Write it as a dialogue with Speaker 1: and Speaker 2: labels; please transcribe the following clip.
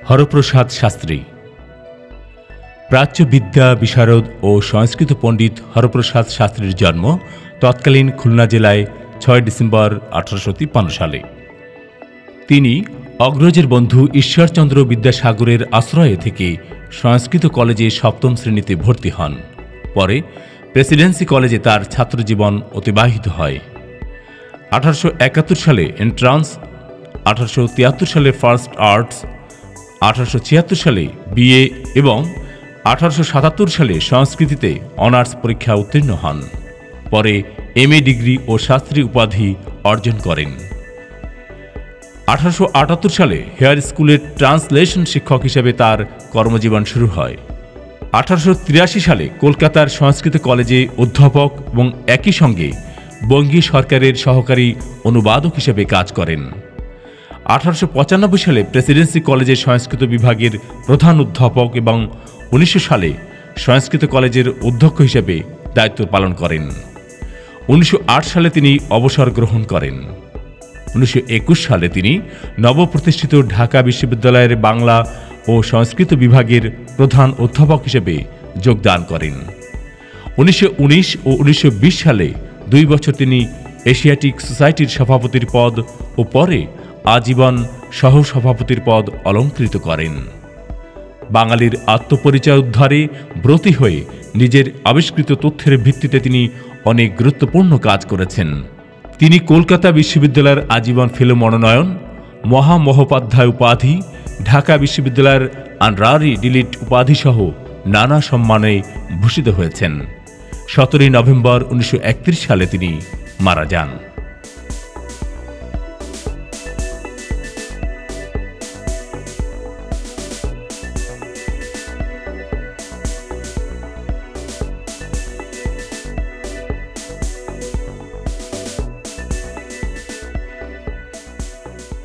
Speaker 1: হরপ্রসাদ শাস্ত্রী প্রাচ্য বিদ্যা বিশারদ ও সংস্কৃত পণ্ডিত হরপ্রসাদ শাস্ত্রীর জন্ম তৎকালীন খুলনা জেলায় 6 ডিসেম্বর 1853 সালে। তিনি অগ্রজের বন্ধু ঈশ্বরচন্দ্র বিদ্যাসাগরের আশ্রয়ে থেকে সংস্কৃত কলেজে 7ম শ্রেণীতে ভর্তি হন। পরে প্রেসিডেন্সি কলেজে তার ছাত্রজীবন অতিবাহিত হয়। 1871 সালে এন্ট্রান্স, 1873 সালে ফার্স্ট আর্টস, 1876 সালে বিএ এবং 1877 সালে সংস্কৃতিতে অনার্স পরীক্ষা উত্তীর্ণ হন। পরে এমএ ডিগ্রি ও শাস্ত্রী উপাধি অর্জন করেন। 1878 সালে হেয়ার স্কুলের ট্রান্সলেশন শিক্ষক হিসেবে তার কর্মজীবন শুরু হয়। 1883 সালে কলকাতার সংস্কৃত কলেজে অধ্যাপক এবং একই সঙ্গে বঙ্গীয় সরকারের সহকারী অনুবাদক হিসেবে কাজ করেন। 1895 সালে প্রেসিডেন্সি কলেজের সংস্কৃত বিভাগের প্রধান অধ্যাপক এবং 1900 সালে সংস্কৃত কলেজের অধ্যক্ষ হিসেবে দায়িত্ব পালন করেন। 1908 সালে তিনি অবসর গ্রহণ করেন। 1921 সালে তিনি নবপ্রতিষ্ঠিত ঢাকা বিশ্ববিদ্যালয়ের বাংলা ও সংস্কৃত বিভাগের প্রধান অধ্যাপক হিসেবে যোগদান করেন। 1919 ও 1920 সালে 2 বছর তিনি এশিয়াটিক সোসাইটির সভাপতির পদ ও পরে আজীবন সহসভাপতির পদ অলংকৃত করেন। বাঙালির আত্মপরিচয় উদ্ধারে ব্রতী হয়ে নিজের আবিষ্কৃত তথ্যের ভিত্তিতে তিনি অনেক গুরুত্বপূর্ণ কাজ করেছেন। তিনি কলকাতা বিশ্ববিদ্যালয়ের আজীবন ফেলো মনোনয়ন, মহামহোপাধ্যায় উপাধি, ঢাকা বিশ্ববিদ্যালয়ের অনারারি ডিলিট উপাধি সহ নানা সম্মানে ভূষিত হয়েছেন। 17 নভেম্বর 1931 সালে তিনি মারা যান।